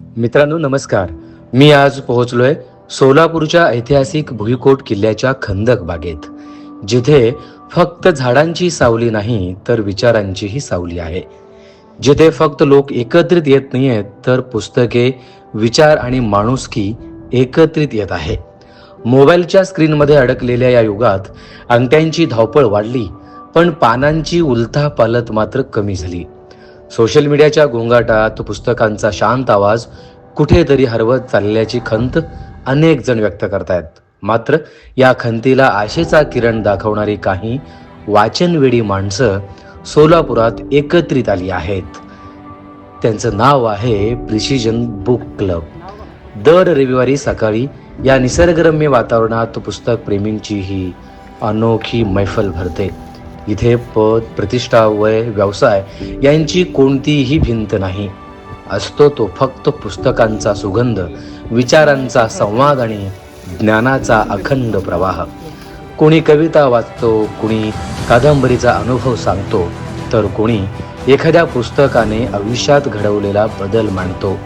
मित्रांनो नमस्कार. मी आज पोहोचलोय सोलापूरच्या ऐतिहासिक भुईकोट किल्ल्याच्या खंदक बागेत, जिथे फक्त झाडांची सावली नाही तर विचारांचीही सावली आहे. जिथे फक्त लोक एकत्रित येत नाहीयेत तर पुस्तके, विचार आणि माणुसकी एकत्रित येत आहे. मोबाईलच्या स्क्रीनमध्ये अडकलेल्या या युगात अंगठ्यांची धावपळ वाढली, पण पानांची उलथापालथ मात्र कमी झाली. सोशल मीडियाच्या गोंगाटात पुस्तकांचा शांत आवाज कुठेतरी हरवत चालल्याची खंत अनेक जण व्यक्त करतायत. मात्र या खंतीला आशेचा किरण दाखवणारी काही वाचनवेडी माणसं सोलापुरात एकत्रित आली आहेत. त्यांचं नाव आहे प्रिसिजन बुक क्लब. दर रविवारी सकाळी या निसर्गरम्य वातावरणात पुस्तक प्रेमींची ही अनोखी मैफल भरते. इथे पद, प्रतिष्ठा, वय, व्यवसाय यांची कोणतीही भिंत नाही. असतो तो फक्त पुस्तकांचा सुगंध, विचारांचा संवाद आणि ज्ञानाचा अखंड प्रवाह. कोणी कविता वाचतो, कोणी कादंबरीचा अनुभव सांगतो, तर कोणी एखाद्या पुस्तकाने आयुष्यात घडवलेला बदल मांडतो.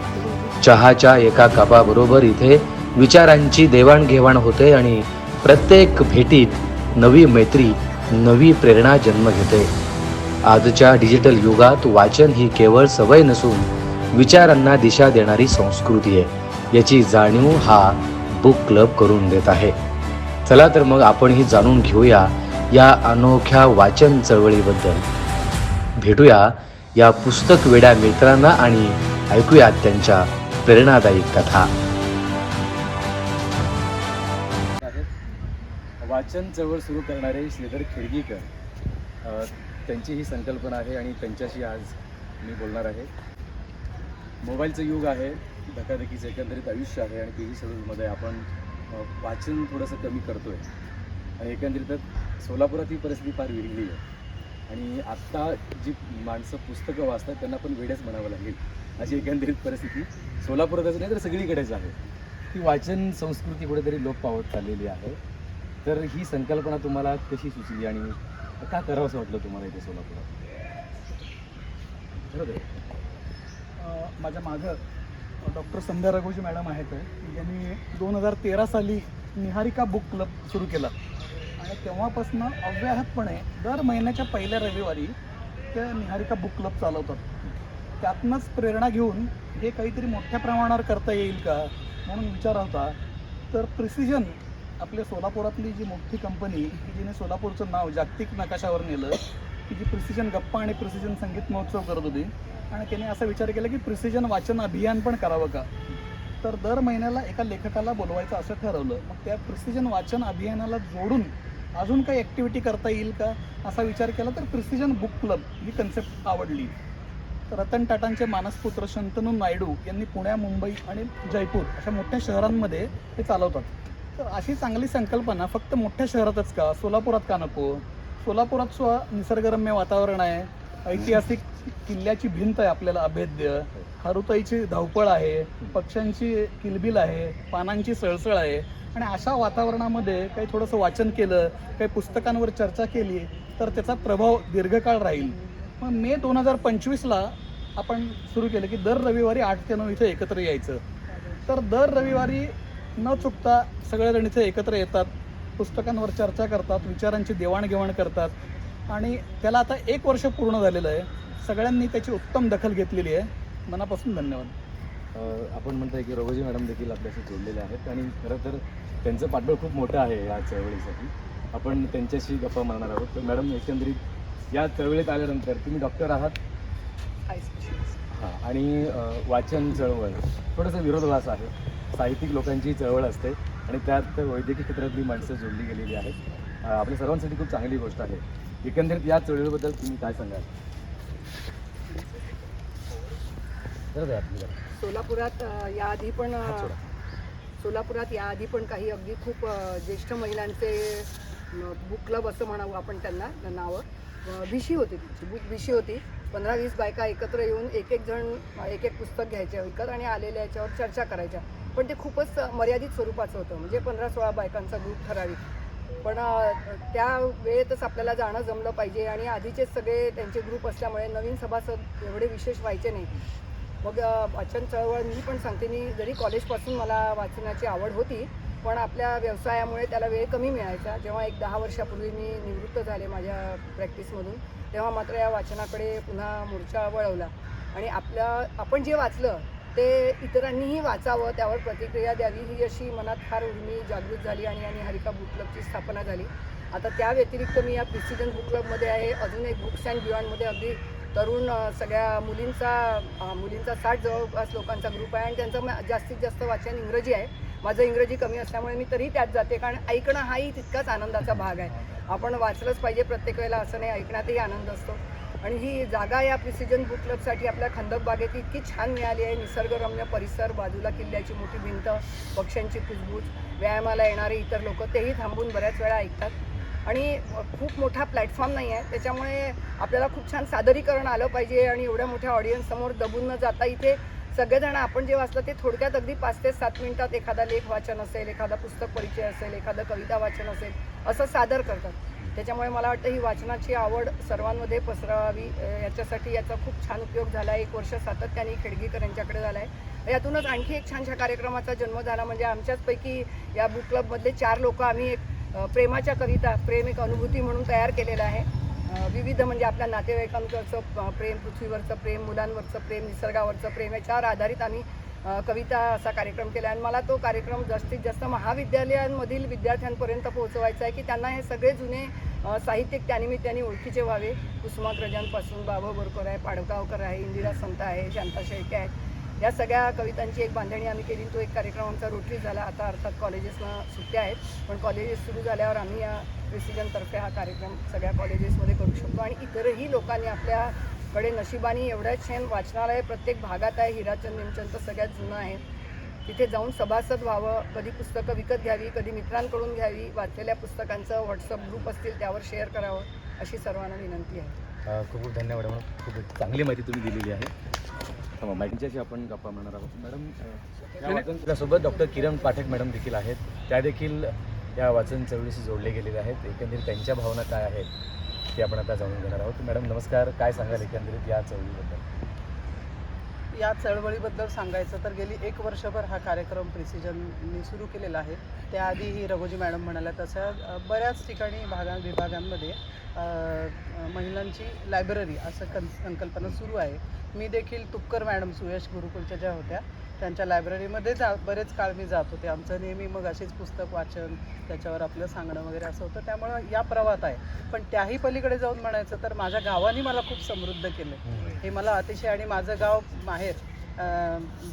चहाच्या एका कपाबरोबर इथे विचारांची देवाणघेवाण होते आणि प्रत्येक भेटीत नवी मैत्री, नवी प्रेरणा जन्म घेते. आजच्या डिजिटल युगात वाचन ही केवळ सवय नसून विचारांना दिशा देणारी संस्कृती आहे. याची जाणीव हा बुक क्लब करून देत आहे. चला तर मग आपणही जाणून घेऊया या अनोख्या वाचन चळवळीबद्दल. भेटूया या पुस्तक वेड्या मित्रांना आणि ऐकूया त्यांच्या प्रेरणादायी कथा. वाचन चळवळ सुरू करणारे श्रीधर खेडगीकर, त्यांची ही संकल्पना आहे आणि त्यांच्याशी आज मी बोलणार आहे. मोबाईलचं युग आहे, धकाधकीचं एकंदरीत आयुष्य आहे आणि टी व्ही शेड्यूलमध्ये आपण वाचन थोडंसं कमी करतो आहे. आणि एकंदरीतच सोलापुरात ही परिस्थिती फार वेगळी आहे आणि आत्ता जी माणसं पुस्तकं वाचतात त्यांना पण वेळच म्हणावं लागेल, अशी एकंदरीत परिस्थिती सोलापुरातच नाही तर सगळीकडेच आहे. ती वाचन संस्कृती कुठेतरी लोप पावत चाललेली आहे. तर ही संकल्पना तुम्हाला कशी सुचली आणि का करावं असं वाटलं तुम्हाला इथे सोलापुरात? माझ्या मागं डॉक्टर संध्या रघुजी मॅडम आहेत. यांनी 2013 साली निहारिका बुक क्लब सुरू केला आणि तेव्हापासून अव्याहतपणे दर महिन्याच्या पहिल्या रविवारी त्या निहारिका बुक क्लब चालवतात. त्यातनंच प्रेरणा घेऊन हे काहीतरी मोठ्या प्रमाणावर करता येईल का म्हणून विचार होता. तर प्रिसिजन, आपल्या सोलापुरातली जी मोठी कंपनी की जिने सोलापूरचं नाव जागतिक नकाशावर नेलं, की जी प्रिसिजन गप्पा आणि प्रिसिजन संगीत महोत्सव करत होती, आणि त्याने असा विचार केला की प्रिसिजन वाचन अभियान पण करावं का. तर दर महिन्याला एका लेखकाला बोलवायचं असं ठरवलं. मग त्या प्रिसिजन वाचन अभियानाला जोडून अजून काही ॲक्टिव्हिटी करता येईल का असा विचार केला. तर प्रिसिजन बुक क्लब ही कन्सेप्ट आवडली. तर रतन टाटांचे मानसपुत्र शंतनू नायडू यांनी पुण्या, मुंबई आणि जयपूर अशा मोठ्या शहरांमध्ये ते चालवतात. तर अशी चांगली संकल्पना फक्त मोठ्या शहरातच का, सोलापुरात का नको. सोलापुरात सुद्धा निसर्गरम्य वातावरण आहे, ऐतिहासिक किल्ल्याची भिंत आहे आपल्याला अभेद्य, हरुताईची धावपळ आहे, पक्ष्यांची किलबिल आहे, पानांची सळसळ आहे. आणि अशा वातावरणामध्ये काही थोडंसं वाचन केलं, काही पुस्तकांवर चर्चा केली तर त्याचा प्रभाव दीर्घकाळ राहील. मग मे 2025ला आपण सुरू केलं की दर रविवारी 8 ते 9 इथे एकत्र यायचं. तर दर रविवारी न चुकता सगळेजण इथे एकत्र येतात, पुस्तकांवर चर्चा करतात, विचारांची देवाणघेवाण करतात. आणि त्याला आता 1 वर्ष पूर्ण झालेलं आहे. सगळ्यांनी त्याची उत्तम दखल घेतलेली आहे. मनापासून धन्यवाद. आपण म्हणताय की रघुजी मॅडम देखील आपल्याशी जोडलेले आहेत आणि खरं तर त्यांचं पाठबळ खूप मोठं आहे या चळवळीसाठी. आपण त्यांच्याशी गप्पा मारणार आहोत. तर मॅडम, एकंदरीत या चळवळीत आल्यानंतर तुम्ही डॉक्टर आहात हां, आणि वाचन चळवळ थोडंसं विरोधाभास आहे. साहित्यिक लोकांची चळवळ असते आणि त्यात वैद्यकीय क्षेत्रातली माणसं जोडली गेलेली आहेत. आपल्या सर्वांसाठी खूप चांगली गोष्ट आहे. एकंदरीत या चळवळीबद्दल तुम्ही काय सांगाल? सोलापुरात याआधी पण काही अगदी खूप ज्येष्ठ महिलांचे बुक क्लब असं म्हणावं आपण त्यांना नावं, विशी होती, त्यांची बुक विशी होती. 15-20 बायका एकत्र येऊन एक एक पुस्तक घ्यायच्या विकत आणि आलेल्या याच्यावर चर्चा करायच्या. पण ते खूपच मर्यादित स्वरूपाचं होतं, म्हणजे 15-16 बायकांचा ग्रुप ठराविक. पण त्या वेळेतच आपल्याला जाणं जमलं पाहिजे आणि आधीचेच सगळे त्यांचे ग्रुप असल्यामुळे नवीन सभासद एवढे विशेष व्हायचे नाही. मग वाचन चळवळ मी पण सांगते, मी जरी कॉलेजपासून मला वाचनाची आवड होती, पण आपल्या व्यवसायामुळे त्याला वेळ कमी मिळायचा. जेव्हा एक 10 वर्षापूर्वी मी निवृत्त झाले माझ्या प्रॅक्टिसमधून, तेव्हा मात्र या वाचनाकडे पुन्हा मोर्चा वळवला आणि आपण जे वाचलं ते इतरांनीही वाचावं, त्यावर प्रतिक्रिया द्यावी, ही अशी मनात फार उर्मी जागृत झाली आणि हरिका बुक क्लबची स्थापना झाली. आता त्या व्यतिरिक्त मी या प्रिसिजन बुक क्लबमध्ये आहे. अजून एक बुक्स अँड बियॉन्डमध्ये अगदी तरुण सगळ्या मुलींचा 60 जवळपास लोकांचा ग्रुप आहे आणि त्यांचं जास्तीत जास्त वाचन इंग्रजी आहे. माझं इंग्रजी कमी असल्यामुळे मी तरी त्यात जाते, कारण ऐकणं हाही तितकाच आनंदाचा भाग आहे. आपण वाचलंच पाहिजे प्रत्येक वेळेला असं नाही, ऐकण्यातही आनंद असतो. आणि ही जागा या प्रिसिजन बुक क्लबसाठी आपल्या खंदक बागेत इतकी छान मिळाली आहे. निसर्गरम्य परिसर, बाजूला किल्ल्याची मोठी भिंत, पक्ष्यांची कुजबूज, व्यायामाला येणारे इतर लोक तेही थांबून बऱ्याच वेळा ऐकतात. आणि खूप मोठा प्लॅटफॉर्म नाही आहे, त्याच्यामुळे आपल्याला खूप छान सादरीकरण आलं पाहिजे आणि एवढ्या मोठ्या ऑडियन्ससमोर दबून न जाता इथे सगळेजण आपण जे वाचलं ते थोडक्यात अगदी 5 ते 7 मिनिटात एखादा लेख वाचन असेल, एखादा पुस्तक परिचय असेल, एखादं कविता वाचन असेल, असं सादर करतात. त्याच्यामुळे मला वाटतं ही वाचनाची आवड सर्वांमध्ये पसरावी, याच्यासाठी याचा खूप छान उपयोग झाला आहे. 1 वर्ष सातत्याने खेडगीकर यांच्याकडे झाला आहे. यातूनच आणखी एक छानशा कार्यक्रमाचा जन्म झाला. म्हणजे आमच्याचपैकी या बुक क्लबमधले 4 लोक आम्ही एक प्रेमाच्या कविता, प्रेम एक अनुभूती म्हणून तयार केलेलं आहे. विविध म्हणजे आपल्या नातेवाईकांचं प्रेम, पृथ्वीवरचं प्रेम, मुलांवरचं प्रेम, निसर्गावरचं प्रेम, याच्यावर आधारित आम्ही कविता असा कार्यक्रम केला. आणि मला तो कार्यक्रम जास्तीत जास्त महाविद्यालयांमधील विद्यार्थ्यांपर्यंत पोहोचवायचा आहे की त्यांना हे सगळे जुने साहित्यिक त्यानिमित्ताने ओळखीचे व्हावे. कुसुमाग्रजांपासून बाबा बोरकर आहे, पाडगावकर आहे, इंदिरा संत आहे, शांता शेळके आहेत, या सगळ्या कवितांची एक बांधणी आम्ही केली. तो एक कार्यक्रम आमचा रोटरी झाला. आता अर्थात कॉलेजेसना सुट्ट्या आहेत, पण कॉलेजेस सुरू झाल्यावर आम्ही या प्रिसिजनतर्फे हा कार्यक्रम सगळ्या कॉलेजेसमध्ये करू शकतो. आणि इतरही लोकांनी आपल्याकडे नशिबाने एवढ्या छान वाचनालय प्रत्येक भागात आहे. हिराचंद निमचंद तर सगळ्यात जुनं आहे, तिथे जाऊन सभासद व्हावं, कधी पुस्तकं विकत घ्यावी, कधी मित्रांकडून घ्यावी, वाचलेल्या पुस्तकांचं व्हॉट्सअप ग्रुप असतील त्यावर शेअर करावं, अशी सर्वांना विनंती आहे. खूप खूप धन्यवाद मॅडम, खूप चांगली माहिती तुम्ही दिलेली आहे. मॅडमच्याशी आपण गप्पा मारणार आहोत. मॅडम, त्यासोबत डॉक्टर किरण पाठक मॅडम देखील आहेत, त्या देखील या वाचन चळवळीशी जोडले गेलेले आहेत. एकंदरीत त्यांच्या भावना काय आहेत ते आपण आता जाणून घेणार आहोत. मॅडम नमस्कार, काय सांगाल एकंदरीत या चळवळीबद्दल? या चळवळीबद्दल सांगायचं तर गेली 1 वर्षभर हा कार्यक्रम प्रिसिजननी सुरू केलेला आहे. त्याआधीही रघोजी मॅडम म्हणाल्या तशा बऱ्याच ठिकाणी विभागांमध्ये महिलांची लायब्ररी असं संकल्पना सुरू आहे. मी देखील तुपकर मॅडम सुयश गुरुकुलच्या ज्या होत्या त्यांच्या लायब्ररीमध्ये बरेच काळ मी जात होते. आमचं नेहमी मग असेच पुस्तक वाचन, त्याच्यावर आपलं सांगणं वगैरे असं होतं, त्यामुळं या प्रवाहात आहे. पण त्याही पलीकडे जाऊन म्हणायचं तर माझ्या गावाने मला खूप समृद्ध केलं, हे मला अतिशय. आणि माझं गाव माहेर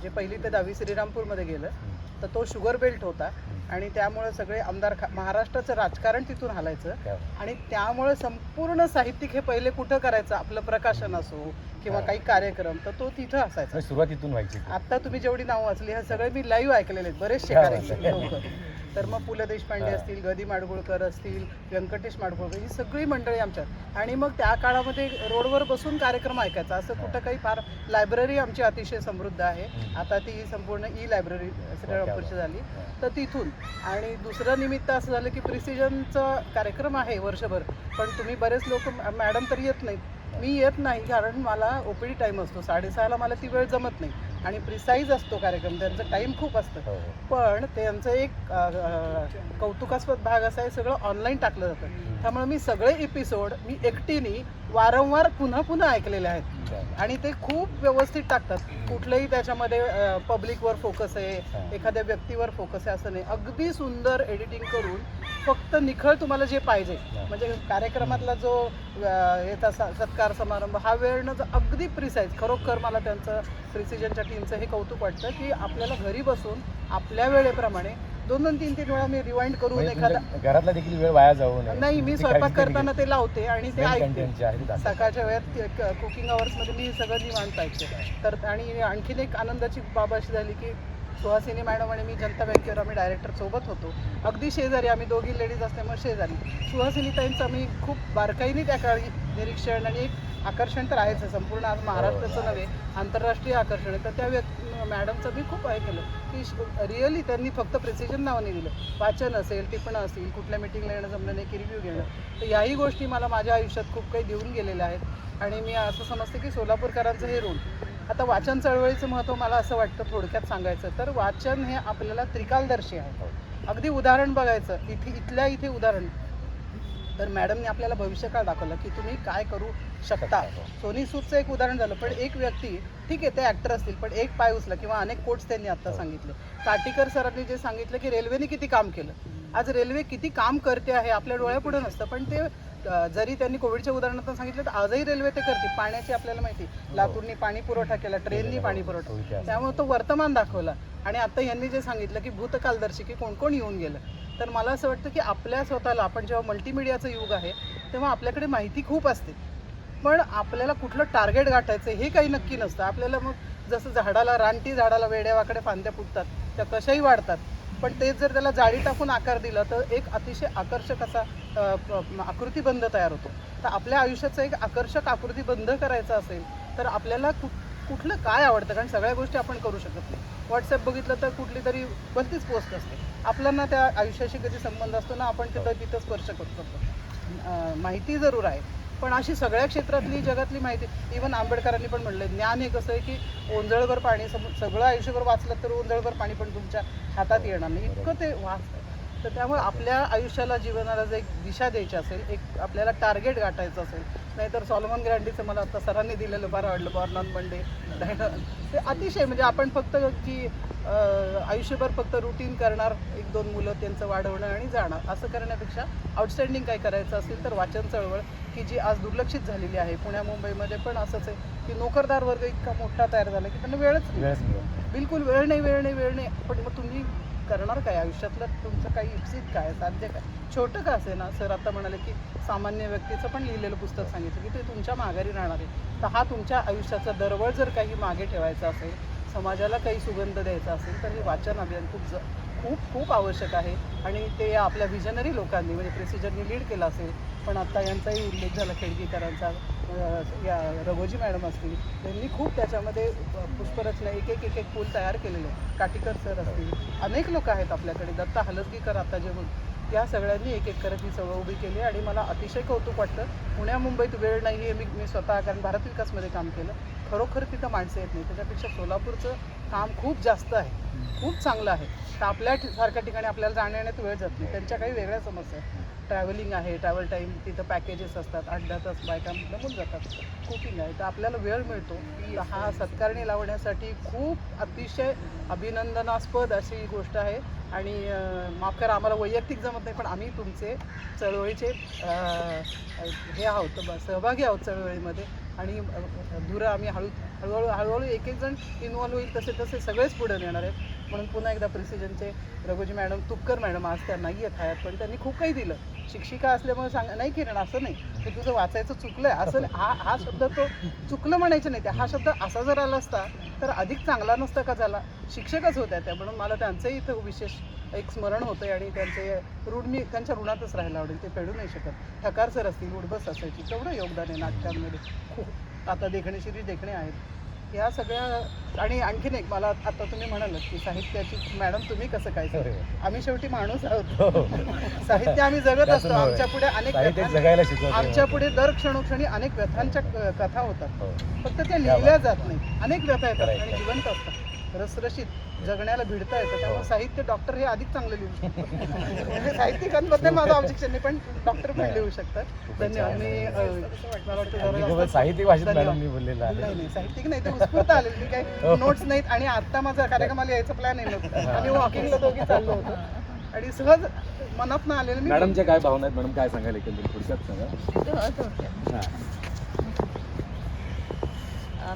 जे 1ली ते 10वी श्रीरामपूरमध्ये गेलं तर तो शुगर बेल्ट होता आणि त्यामुळे सगळे आमदार महाराष्ट्राचं राजकारण तिथून हालायचं. आणि त्यामुळे संपूर्ण साहित्यिक हे पहिले कुठं करायचं, आपलं प्रकाशन असो किंवा काही कार्यक्रम, तर तो तिथं असायचा. सुरुवातीतून व्हायची. आता तुम्ही जेवढी नावं वाचली हे सगळे मी लाईव्ह ऐकलेले आहेत, बरेचसे कार्यक्रम लोक. तर मग पु ल देशपांडे असतील, गदी माडगुळकर असतील, व्यंकटेश माडगुळकर, ही सगळी मंडळी आमच्यात. आणि मग त्या काळामध्ये रोडवर बसून कार्यक्रम ऐकायचा, असं कुठं काही फार. लायब्ररी आमची अतिशय समृद्ध आहे. आता ती संपूर्ण लायब्ररी श्रीरामपूरची झाली, तर तिथून. आणि दुसरं निमित्त असं झालं की प्रिसिजनचा कार्यक्रम आहे वर्षभर, पण तुम्ही बरेच लोक, मॅडम तर येत नाहीत, मी येत नाही, कारण मला OPD टाईम असतो 6:30ला, मला ती वेळ जमत नाही. आणि प्रिसाईज असतो कार्यक्रम, त्यांचं टाईम खूप असतं. पण त्यांचं एक कौतुकास्पद भाग असा आहे, सगळं ऑनलाईन टाकलं जातं. त्यामुळे मी सगळे एपिसोड मी एकटीने वारंवार पुन्हा ऐकलेले आहेत आणि ते खूप व्यवस्थित टाकतात. कुठलंही त्याच्यामध्ये पब्लिकवर फोकस आहे, एखाद्या व्यक्तीवर फोकस आहे असं नाही. अगदी सुंदर एडिटिंग करून फक्त निखळ तुम्हाला जे पाहिजे, म्हणजे कार्यक्रमातला जो याचा सत्कार समारंभ हा वेळ न अगदी प्रिसाईज. खरोखर मला त्यांचं प्रिसिजनच्या टीमचं हे कौतुक वाटतं की आपल्याला घरी बसून आपल्या वेळेप्रमाणे 2-3 वेळा मी रिवाइंड करून एखादा घरातला देखील वेळ वाया जाऊ नये नाही, मी स्वयंपाक करताना ते लावते आणि ते ऐकते. सकाळच्या वेळात कुकिंग अवर्समध्ये मी सगळं निवांत ऐकते. तर आणि आणखीन एक आनंदाची बाब अशी झाली की सुहासिनी मॅडम आणि मी जनता बँकेवर आम्ही डायरेक्टर सोबत होतो, अगदी शेजारी, आम्ही दोघी लेडीज असल्यामुळे शेजारी. सुहासिनी ताईंचं मी खूप बारकाईने त्या काळी निरीक्षण आणि एक आकर्षण तर आहेच, संपूर्ण आज महाराष्ट्राचं नव्हे आंतरराष्ट्रीय आकर्षण आहे. तर त्या मॅडमचं मी खूप केलं की रिअली त्यांनी फक्त प्रिसिजन नावाने दिलं. वाचन असेल, टिपणं असतील, कुठल्या मिटिंगला येणं जमलं नाही की रिव्ह्यू घेणं, तर याही गोष्टी मला माझ्या आयुष्यात खूप काही देऊन गेलेल्या आहेत. आणि मी असं समजते की सोलापूरकरांचं हे रोल आता वाचन चळवळीचं महत्त्व मला असं वाटतं थोडक्यात सांगायचं तर वाचन हे आपल्याला त्रिकालदर्शी आहे. अगदी उदाहरण बघायचं इथल्या इथे उदाहरण तर मॅडमने आपल्याला भविष्यकाळ दाखवलं की तुम्ही काय करू शकता. सोनी सूदचं एक उदाहरण झालं, पण एक व्यक्ती ठीक आहे ते ॲक्टर असतील पण एक पाय उचला किंवा अनेक कोट्स त्यांनी आत्ता सांगितले. काटीकर सरांनी जे सांगितलं की रेल्वेने किती काम केलं, आज रेल्वे किती काम करते आहे आपल्या डोळ्यापुढे नसतं, पण ते जरी त्यांनी कोविडच्या उदाहरणातून सांगितलं तर आजही रेल्वे ते करते. पाण्याची आपल्याला माहिती लातूरनी पाणी पुरवठा केला, ट्रेननी पाणी पुरवठा, त्यामुळे तो वर्तमान दाखवला. आणि आता यांनी जे सांगितलं की भूतकालदर्शी की कोण कोण येऊन गेलं, तर मला असं वाटतं की आपल्या स्वतःला आपण जेव्हा मल्टीमीडियाचं युग आहे तेव्हा आपल्याकडे माहिती खूप असते, पण आपल्याला कुठलं टार्गेट गाठायचं हे काही नक्की नसतं. आपल्याला मग जसं झाडाला रानटी झाडाला वेड्यावाकडे फांद्या फुटतात त्या कशाही वाढतात, पण तेच जर त्याला जाळी टाकून आकार दिला तर एक अतिशय आकर्षक असा आकृतिबंध तयार होतो. तर आपल्या आयुष्याचं एक आकर्षक आकृतिबंध करायचा असेल तर आपल्याला कुठलं काय आवडतं, कारण सगळ्या गोष्टी आपण करू शकत नाही. व्हॉट्सअप बघितलं तर कुठली तरी भलतीच पोस्ट असते, आपला ना त्या आयुष्याशी कधी संबंध असतो ना आपण तिथं स्पर्श करतो. माहिती जरूर आहे पण अशी सगळ्या क्षेत्रातली जगातली माहिती, इव्हन आंबेडकरांनी पण म्हणलं ज्ञान हे कसं आहे की ओंजळभर पाणी सगळं आयुष्यभर वाचलं तर ओंजळभर पाणी पण तुमच्या हातात येणार नाही, इतकं ते वाचतं. तर त्यामुळे आपल्या आयुष्याला जीवनाला जर एक दिशा द्यायची असेल, एक आपल्याला टार्गेट गाठायचं असेल, नाहीतर सॉलोमन ग्रँडीचं मला आता सरांनी दिलेलं बरं आवडलं, बॉर्न ऑन मंडे. ते अतिशय म्हणजे आपण फक्त की आयुष्यभर फक्त रुटीन करणार, 1-2 मुलं त्यांचं वाढवणं आणि जाणार असं करण्यापेक्षा आउटस्टँडिंग काय करायचं असेल तर वाचन चळवळ की जी आज दुर्लक्षित झालेली आहे. पुण्या मुंबईमध्ये पण असंच आहे की नोकरदार वर्ग इतका मोठा तयार झाला की त्यांना वेळच नाही, बिलकुल वेळ नाही. पण मग तुम्ही करणार काय आयुष्यातलं, तुमचं काही इप्सित काय, साध्य काय, छोटं का असे ना. सर आता म्हणाले की सामान्य व्यक्तीचं पण लिहिलेलं पुस्तक सांगितलं की ते तुमच्या माघारी राहणार आहे. तर हा तुमच्या आयुष्याचा दरवळ जर काही मागे ठेवायचा असेल, समाजाला काही सुगंध द्यायचा असेल तर हे वाचन अभियान खूप आवश्यक आहे. आणि ते आपल्या विजनरी लोकांनी म्हणजे प्रेसिजननी लीड केलं असेल, पण आता यांचाही उल्लेख झाला खेडगीकरांचा, या रघोजी मॅडम असतील, त्यांनी खूप त्याच्यामध्ये पुष्परचना एक पूल तयार केलेले. काटीकर सर असतील, अनेक लोक आहेत आपल्याकडे, दत्ता हलसगीकर आता जे या सगळ्यांनी एक करत ही चळवळ उभी केली. आणि मला अतिशय कौतुक वाटतं. पुण्या मुंबईत वेळ नाही आहे, मी स्वतः कारण भारत विकासमध्ये काम केलं, खरोखर तिथं माणसं येत नाही. त्याच्यापेक्षा सोलापूरचं काम खूप जास्त आहे, खूप चांगलं आहे. तर आपल्या सारख्या ठिकाणी आपल्याला जाण्या येण्यात वेळ जात नाही, त्यांच्या काही वेगळ्या समस्या आहेत. ट्रॅव्हलिंग आहे, ट्रॅव्हल टाईम, तिथं पॅकेजेस असतात, 8-10 तास बायका दमून जातात, कुकिंग आहे, तर आपल्याला वेळ मिळतो. हा सत्कारणी लावण्यासाठी खूप अतिशय अभिनंदनास्पद अशी गोष्ट आहे. आणि माफ करा आम्हाला वैयक्तिक जमत नाही, पण आम्ही तुमचे चळवळीचे हे आहोत, सहभागी आहोत चळवळीमध्ये. आणि धुरं आम्ही हळूहळू एक जण इन्व्हॉल्व होईल तसे सगळेच पुढे येणार आहेत. म्हणून पुन्हा एकदा प्रिसिजनचे रघोजी मॅडम, तुपकर मॅडम आज त्या नाही येत आहेत, पण त्यांनी खूप काही दिलं. शिक्षिका असल्यामुळे नाही किरण असं नाही की तुझं वाचायचं चुकलं आहे असं नाही. हा शब्द तो चुकलं म्हणायचं नाही, हा शब्द असा जर आला असता तर अधिक चांगला नसता का झाला. शिक्षकच होत्या त्या, म्हणून मला त्यांचंही इथं विशेष एक स्मरण होतं. आणि त्यांचे ऋण मी त्यांच्या ऋणातच राहायला आवडेल, ते फेडू नाही शकत. ठकार सर असतील, उडबस असायची, तेवढं योगदान आहे नाटकांमध्ये खूप. आता देखणे शिरीष देखणे आहेत, ह्या सगळ्या. आणि आणखीन एक मला आता तुम्ही म्हणाल की साहित्याची मॅडम तुम्ही कसं काय सर, आम्ही शेवटी माणूस आहोत, साहित्य आम्ही जगत असतो. आमच्या पुढे आमच्या पुढे दर क्षणोक्षणी अनेक व्यथांच्या कथा होतात, फक्त त्या लिहिल्या जात नाही. अनेक व्यथा येतात आणि जिवंत असतात, रसरशीत जगण्याला भिडता येतं. त्यामुळे साहित्य डॉक्टर हे अधिक चांगलं लिहू शकतात. म्हणजे साहित्यिकांबद्दल माझं ऑब्जेक्शन नाही, पण डॉक्टर पण लिहू शकतात. धन्यवाद. मी मला वाटतं साहित्यिक भाषेत मॅडम मी बोललेलं आहे. नाही साहित्यिक नाही, ते उत्स्फूर्त आलेली, मी काही नोट्स नाहीत. आणि आता माझा कार्यक्रमाला यायचा प्लॅन आहे नव्हतं, आम्ही वॉकिंगला दोघी चाललो होतो आणि सहज मनात ना आलेलं. मॅडमच्या काय भावना आहेत मॅडम, काय सांगायला एकंदरीत थोडक्यात सांगा.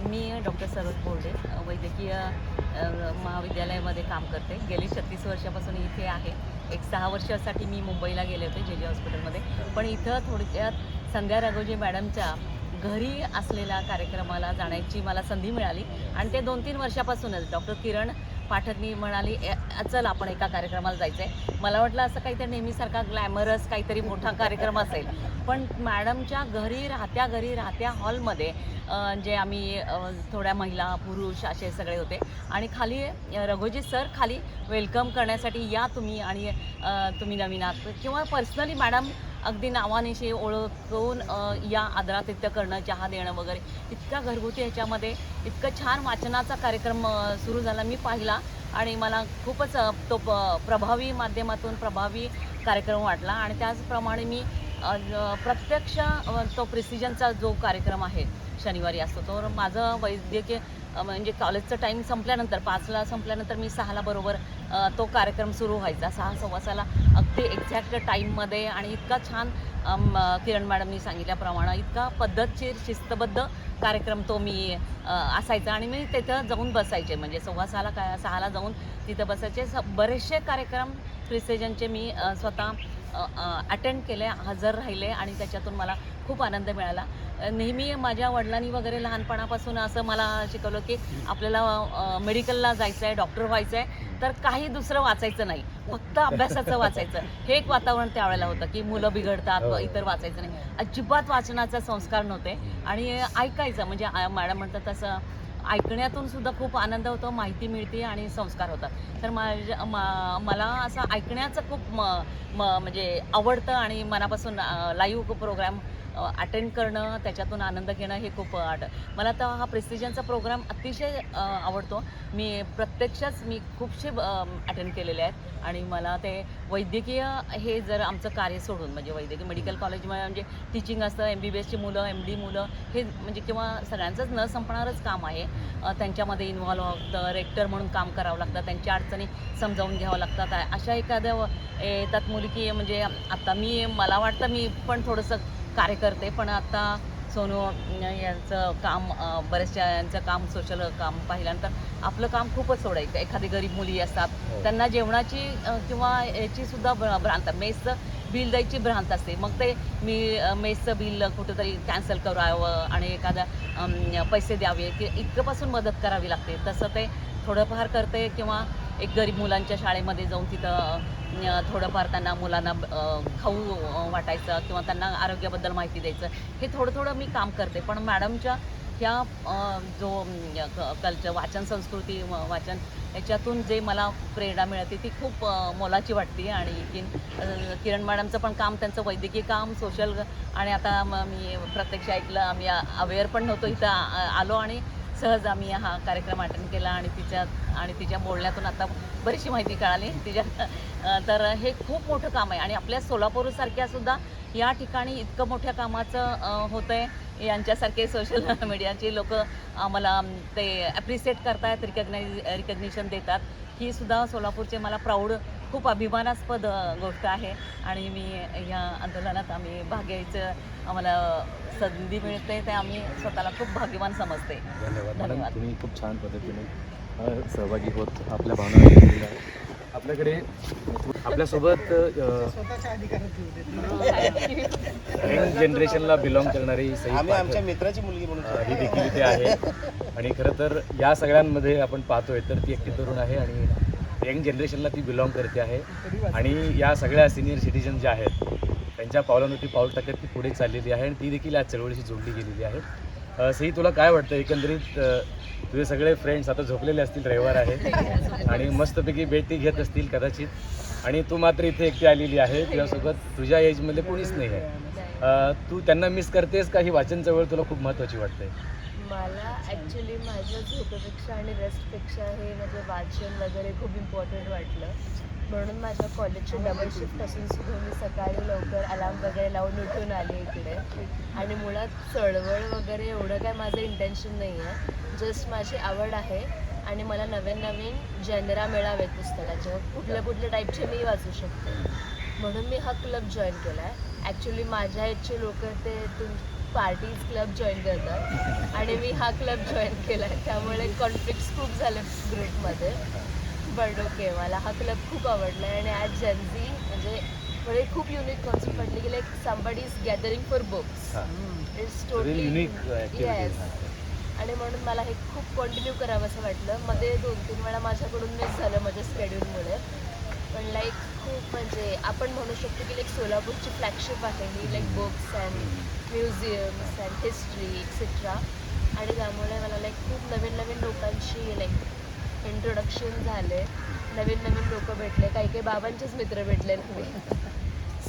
मी डॉक्टर सरोज बोर्डे वैद्यकीय महाविद्यालयामध्ये काम करते. गेली 36 वर्षापासून इथे आहे. एक 6 वर्षासाठी मी मुंबईला गेले होते जे हॉस्पिटलमध्ये. पण इथं थोडक्यात संध्या रघोजी मॅडमच्या घरी असलेल्या कार्यक्रमाला जाण्याची मला संधी मिळाली. आणि ते 2-3 वर्षापासूनच डॉक्टर किरण पाठकनी म्हणाली चल आपण एका कार्यक्रमाला जायचं आहे. मला वाटलं असं काहीतरी नेहमीसारखा ग्लॅमरस काहीतरी मोठा कार्यक्रम असेल, पण मॅडमच्या घरी राहत्या हॉलमध्ये जे आम्ही थोड्या महिला पुरुष असे सगळे होते. आणि खाली रघोजी सर खाली वेलकम करण्यासाठी या तुम्ही, आणि तुम्ही नवीन आहात किंवा पर्सनली मॅडम अगदी नावानिशी ओळखून या आदरातिथ्य करणं, चहा देणं वगैरे इतका घरगुती ह्याच्यामध्ये इतकं छान वाचनाचा कार्यक्रम सुरू झाला. मी पाहिला आणि मला खूपच तो प्रभावी माध्यमातून प्रभावी कार्यक्रम वाटला. आणि त्याचप्रमाणे मी प्रत्यक्ष तो प्रिसिजनचा जो कार्यक्रम आहे शनिवारी असतो, तो माझं वैद्यकीय म्हणजे कॉलेजचं टाईम संपल्यानंतर 5ला संपल्यानंतर मी 6ला बरोबर तो कार्यक्रम सुरू व्हायचा. 6:15ला अगदी एक्झॅक्ट टाईममध्ये. आणि इतका छान किरण मॅडमनी सांगितल्याप्रमाणे इतका पद्धतशीर शिस्तबद्ध कार्यक्रम तो मी असायचा. आणि मी तिथं जाऊन बसायचे, म्हणजे 6:15ला 6ला जाऊन तिथं बसायचे. बरेचसे कार्यक्रम प्रिसिजनचे मी स्वतः अटेंड केले, हजर राहिले आणि त्याच्यातून मला खूप आनंद मिळाला. नेहमी माझ्या वडिलांनी वगैरे लहानपणापासून असं मला शिकवलं की आपल्याला मेडिकलला जायचं आहे, डॉक्टर व्हायचं आहे, तर काही दुसरं वाचायचं नाही, फक्त अभ्यासाचं वाचायचं. हे एक वातावरण त्यावेळेला होतं की मुलं बिघडतात व इतर वाचायचं नाही. अजिबात वाचनाचा संस्कार नव्हते. आणि ऐकायचं, म्हणजे मॅडम म्हणतात तसं ऐकण्यातून सुद्धा खूप आनंद होतो, माहिती मिळते आणि संस्कार होतात. तर मला असं ऐकण्याचं खूप म्हणजे आवडतं. आणि मनापासून लाईव्ह प्रोग्राम अटेंड करणं, त्याच्यातून आनंद घेणं हे खूप मला तर हा प्रेस्टिजनचा प्रोग्राम अतिशय आवडतो. मी प्रत्यक्षच मी खूपशे अटेंड केलेले आहेत. आणि मला ते वैद्यकीय हे जर आमचं कार्य सोडून, म्हणजे वैद्यकीय मेडिकल कॉलेजमध्ये म्हणजे टीचिंग असतं, MBBSची मुलं, MD मुलं, हे म्हणजे किंवा सगळ्यांचंच न संपणारंच काम आहे. त्यांच्यामध्ये इन्व्हॉल्व होतं, रेक्टर म्हणून काम करावं लागतं, त्यांच्या अडचणी समजावून घ्यावं लागतात. अशा एखाद्या येतात मुली की म्हणजे आता मला वाटतं मी पण थोडंसं कार्य करते, पण आता सोनू यांचं काम, बऱ्याचशा यांचं काम, सोशल काम पाहिल्यानंतर आपलं काम खूपच सोडायचं. एखादी गरीब मुली असतात, त्यांना जेवणाची किंवा याची सुद्धा भ्रांत, मेसचं बिल द्यायची भ्रांत असते. मग ते मी मेसचं बिल कुठंतरी कॅन्सल करावं आणि एखादा पैसे द्यावे, की इतकंपासून मदत करावी लागते. तसं ते थोडंफार करते. किंवा एक गरीब मुलांच्या शाळेमध्ये जाऊन तिथं थोडंफार त्यांना मुलांना खाऊ वाटायचं किंवा त्यांना आरोग्याबद्दल माहिती द्यायचं, हे थोडं मी काम करते. पण मॅडमच्या ह्या जो कल्चर, वाचन संस्कृती, वाचन याच्यातून जे मला प्रेरणा मिळते ती खूप मोलाची वाटते. आणि किरण मॅडमचं पण काम, त्यांचं वैद्यकीय काम, सोशल, आणि आता मी प्रत्यक्ष ऐकलं, आम्ही अवेअर पण नव्हतो, इथं आलो आणि सहज आम्ही हा कार्यक्रम अटेंड केला. आणि तिच्या बोलण्यातून आता बरीचशी माहिती कळाली तर हे खूप मोठं काम आहे. आणि आपल्या सोलापूरसारख्या सुद्धा या ठिकाणी इतकं मोठ्या कामाचं होतं आहे. यांच्यासारखे सोशल मीडियाचे लोक आम्हाला ते ॲप्रिशिएट करतात, रिकग्निशन देतात. ही सुद्धा सोलापूरचे मला प्राऊड, खूप अभिमानास्पद गोष्ट आहे. आणि मी ह्या आंदोलनात आम्ही भाग घ्यायचं आम्हाला संधी मिळते, ते आम्ही स्वतःला खूप भाग्यवान समजते. धन्यवाद. तुम्ही खूप छान पद्धतीने सहभागी होत आपल्या भावना व्यक्त केल्या आहेत. आपल्याकडे आपल्यासोबत स्वतःच्या अधिकारात यंग जनरेशनला बिलॉंग करणारी सई आमच्या मित्राची मुलगी म्हणून ही देखील इथे आहे. आणि खरं तर या सगळ्यांमध्ये आपण पाहतोय तर ती एकटी तरुण आहे आणि यंग जनरेशनला ती बिलॉंग करते आहे. आणि या सगळ्या सिनियर सिटीजन ज्या आहेत त्यांच्या पावलांवरती पाऊल टाकत ती पुढे चाललेली आहे आणि ती देखील या चळवळीशी जोडली गेलेली आहे. सई, तुला काय वाटतं एकंदरीत? तुझे सगळे फ्रेंड्स आता झोपलेले असतील, रविवार आहे आणि मस्तपैकी भेटी घेत असतील कदाचित, आणि तू मात्र इथे एकटी आलेली आहे. तुझ्यासोबत तुझ्या एजमध्ये कोणीच नाही आहे. तू त्यांना मिस करतेस का? ही वाचन चळवळ तुला खूप महत्त्वाची वाटते? मला ॲक्च्युली माझ्या झोपेपेक्षा आणि रेस्टपेक्षा हे म्हणजे वाचन वगैरे खूप इम्पॉर्टंट वाटलं. म्हणून माझ्या कॉलेजची डबल शिफ्ट असून सुद्धा मी सकाळी लवकर अलार्म वगैरे लावून उठून आले इकडे. आणि मुळात चळवळ वगैरे एवढं काय माझं इंटेन्शन नाही आहे, जस्ट माझी आवड आहे. आणि मला नवीन नवीन जेनरा मिळावेत पुस्तकाचे, कुठल्या टाईपचे मी वाचू शकते, म्हणून मी हा क्लब जॉईन केला आहे. ॲक्च्युली माझ्या एजचे लोक ते पार्टीज क्लब जॉईन करतात आणि मी हा क्लब जॉईन केला आहे, त्यामुळे कॉन्फ्लिक्ट्स खूप झाले ग्रुपमध्ये. बट ओके, मला हा क्लब खूप आवडला आहे. आणि आज जनझी म्हणजे खूप युनिक कॉन्सेप्ट वाटली की like somebody is gathering for books. It's totally unique. Yes. आणि म्हणून मला हे खूप कंटिन्यू करावं असं वाटलं. मध्ये 2-3 वेळा माझ्याकडून मिस झालं माझ्या स्केड्यूलमुळे, पण लाईक खूप म्हणजे आपण म्हणू शकतो की लाईक सोलापूरची फ्लॅगशिप आहे ही, like books and museums and history etcetera. आणि त्यामुळे मला लाईक खूप नवीन लोकांशी लाईक इंट्रोडक्शन झाले, नवीन लोक भेटले, काही बाबांचेच मित्र भेटले नवीन.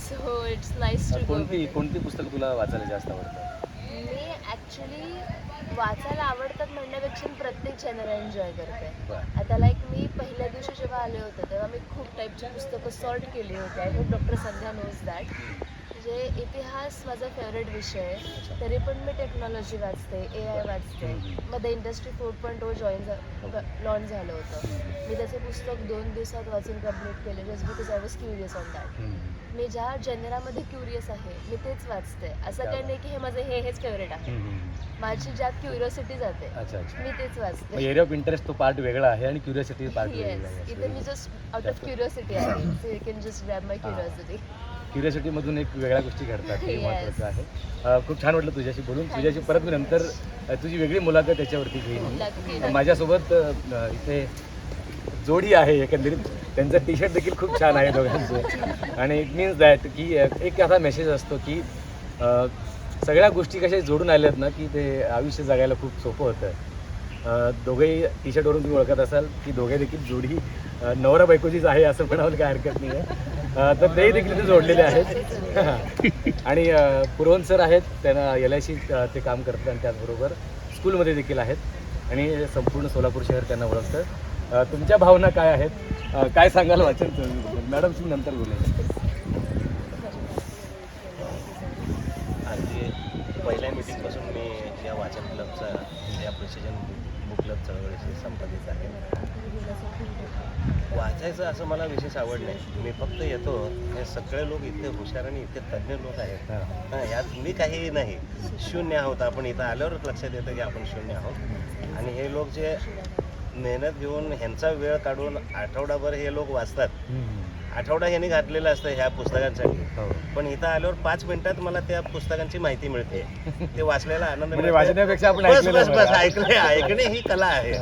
So it's nice to go. कोणती पुस्तकं तुला वाचायला जास्त आवडतात? मी ॲक्च्युली वाचायला आवडतात म्हणण्यापेक्षा प्रत्येक जनर एन्जॉय करते. बरं. आता लाईक मी पहिल्या दिवशी जेव्हा आले होते तेव्हा मी खूप टाईपची पुस्तकं सॉर्ट केली होती. I hope doctor Sandhya knows that. म्हणजे इतिहास माझा फेवरेट विषय आहे, तरी पण मी टेक्नॉलॉजी वाचते, AI वाचते. मग द इंडस्ट्री 4.0 लॉन्च झालं होतं. मी त्याचं पुस्तक 2 दिवसात वाचून कंप्लीट केले just because I was curious on that. मी ज्या जनरामध्ये क्युरियस आहे मी तेच वाचते. असं काही नाही की हे माझं हेच फेवरेट आहे. माझी ज्यात क्युरिओसिटी जाते अच्छा अच्छा. मी तेच वाचते. एरिया ऑफ इंटरेस्ट तो पार्ट वेगळा आहे आणि क्युरियोसिटी पार्ट वेगळा येस, आहे. इथे मी जस्ट आउट ऑफ क्युरिओसिटी आहे, so you can just grab my curiosity. क्युरियोसिटीमधून एक वेगळ्या गोष्टी घडतात हे Yes. महत्त्वाचं आहे. खूप छान वाटलं तुझ्याशी बोलून. तुझ्याशी परत मी नंतर तुझी वेगळी मुलाखत त्याच्यावरती घेईन. नक्की. माझ्यासोबत इथे जोडी आहे एकंदरीत. त्यांचं टी शर्ट देखील खूप छान आहे दोघांचे आणि इट मीन्स दॅट की एक असा मेसेज असतो की सगळ्या गोष्टी कशा जोडून आल्यात ना की ते आयुष्य जगायला खूप सोपं होतं. दोघेही टी शर्टवरून तुम्ही ओळखत असाल की दोघे देखील जोडी नवरा बायकोचीच आहे असं म्हणावं काय हरकत नाही आहे. तर तेही देखील इथे जोडलेले आहेत आणि पुरवन सर आहेत, त्यांना LIC ते काम करतात आणि त्याचबरोबर स्कूलमध्ये देखील आहेत आणि संपूर्ण सोलापूर शहर त्यांना ओळखतं. तुमच्या भावना काय आहेत, काय सांगाल वाचन चळवळीबद्दल? मॅडम तुम्ही नंतर बोलायचं. आणि पहिल्या मीटिंगपासून मी या वाचन क्लबचा या प्रिसिजन बुक क्लब चळवळीशी संबंधित आहे. वाचायचं असं मला विशेष आवड नाही. मी फक्त येतो, हे सगळे लोक इतके हुशार आणि इतके तज्ज्ञ लोक आहेत. हां, यात मी काहीही नाही, शून्य आहोत. आपण इथं आल्यावरच लक्षात येतं की आपण शून्य आहोत. आणि हे लोक जे मेहनत घेऊन ह्यांचा वेळ काढून आठवडाभर हे लोक वाचतात. आठवडा ह्यांनी घातलेलं असतं ह्या पुस्तकांसाठी, पण इथं आल्यावर 5 मिनिटात मला त्या पुस्तकांची माहिती मिळते. ते वाचलेला आनंद म्हणजे मिळतो. वाचण्यापेक्षा आपण बस बस बस ऐकणे ही कला आहे.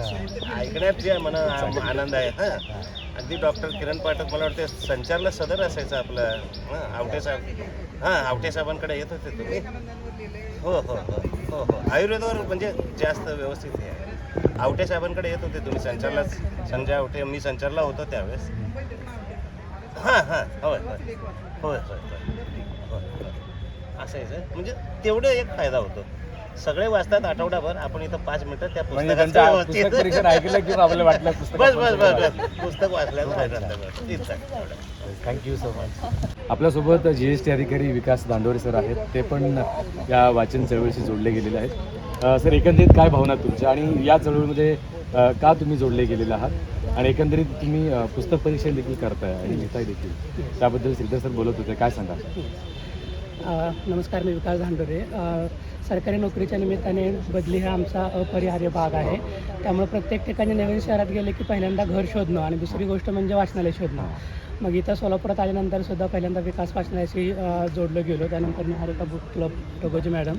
ऐकण्यात जे मला आनंद आहे. हां, अगदी डॉक्टर किरण पाठक मला वाटते संचारला सदर असायचं आपलं. आवटे साहेब, आवटे साहेबांकडे येत होते तुम्ही? हो हो हो हो हो आयुर्वेदावर म्हणजे जास्त व्यवस्थित हे आहे. आवटे साहेबांकडे येत होते तुम्ही संचारला? संजय आवटे, मी संचारला होतो त्यावेळेस. हां होय होय होय होय होय असायचं. म्हणजे तेवढं एक फायदा होतो. सगळे वाचतात आठवडाभर, आपण इथं 5 मिनिटं त्या म्हणजे त्यांचं पुस्तक परीक्षण ऐकलं की आपल्याला वाटलं पुस्तक बस बस बस बस पुस्तक वाचल्याचं फायदा. Thank you so much. आपल्यासोबत GST अधिकारी विकास दांडोरे सर आहेत, ते पण या वाचन चळवळीशी जोडले गेलेले आहेत. सर, एकंदरीत काय भावना तुमच्या आणि या चळवळीमध्ये का तुम्ही जोडले गेलेले आहात आणि एकंदरीत तुम्ही पुस्तक परीक्षण देखील करताय आणि लिहिताय देखील, त्याबद्दल श्रीधर सर बोलत होते, काय सांगा? नमस्कार, मी विकास दांडोरे. सरकारी नोकरीच्या निमित्ताने बदली हा आमचा अपरिहार्य भाग आहे. त्यामुळे प्रत्येक ठिकाणी नवीन शहरात गेले की पहिल्यांदा घर शोधणं आणि दुसरी गोष्ट म्हणजे वाचनालय शोधणं. मग इथं सोलापुरात आल्यानंतर सुद्धा पहिल्यांदा विकास वाचनालयाशी जोडलं गेलो. त्यानंतर निहारिका बुक क्लब टोगोजी मॅडम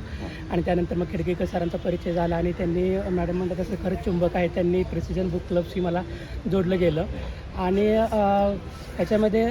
आणि त्यानंतर मग खिडकीकर सरांचा परिचय झाला आणि त्यांनी, मॅडम म्हणतात तसं खरंच चुंबक आहे, त्यांनी प्रिसिजन बुक क्लबशी मला जोडलं गेलं. आणि याच्यामध्ये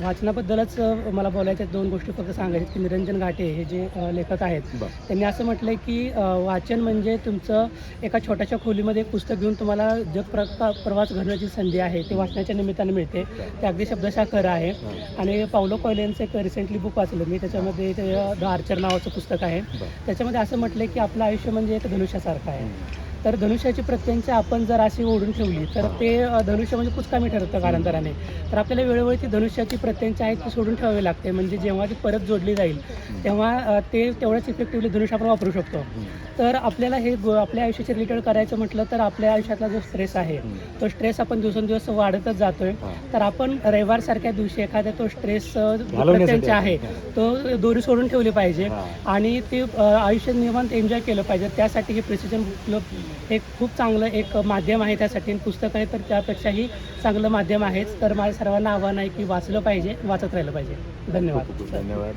वाचनाबद्दलच मला बोलायच्या 2 गोष्टी फक्त सांगायच्या की निरंजन घाटे हे जे लेखक आहेत त्यांनी असं म्हटलं आहे की वाचन म्हणजे तुमचं एका छोट्याशा खोलीमध्ये एक पुस्तक घेऊन तुम्हाला जग प्रवास घडण्याची संधी आहे, ते वाचण्याच्या निमित्ताने मिळते. ते अगदी शब्दशः खरं आहे. आणि पाउलो कोएल्होचं एक रिसेंटली बुक वाचलं मी, त्याच्यामध्ये ते द आर्चर नावाचं पुस्तक आहे. त्याच्यामध्ये असं म्हटलं की आपलं आयुष्य म्हणजे एक धनुष्यासारखं आहे. तर धनुष्याची प्रत्यंचा आपण जर अशी ओढून ठेवली तर ते धनुष्य म्हणजे कुचकामी ठरतं कालांतराने. तर आपल्याला वेळोवेळी ती धनुष्याची प्रत्यंचा आहे ती सोडून ठेवावी लागते, म्हणजे जेव्हा ती परत जोडली जाईल तेव्हा ते तेवढ्याच इफेक्टिव्हली धनुष्य आपण वापरू शकतो. तर आपल्याला हे आपल्या आयुष्याचे रिलेटेड करायचं म्हटलं तर आपल्या आयुष्यातला जो स्ट्रेस आहे तो स्ट्रेस आपण दिवसेंदिवस वाढतच जातोय. तर आपण रविवारसारख्या दिवशी एखाद्या तो स्ट्रेस प्रत्यंचा आहे तो दोरी सोडून ठेवली पाहिजे आणि ते आयुष्य निवांत एन्जॉय केलं पाहिजे. त्यासाठी हे प्रिसिजन बुक क्लब हे खूप चांगलं एक माध्यम आहे. त्यासाठी पुस्तक आहे तर त्यापेक्षाही चांगलं माध्यम आहेच. तर माझ्या सर्वांना आव्हान आहे की वाचलं पाहिजे, वाचत राहिलं पाहिजे. धन्यवाद. धन्यवाद.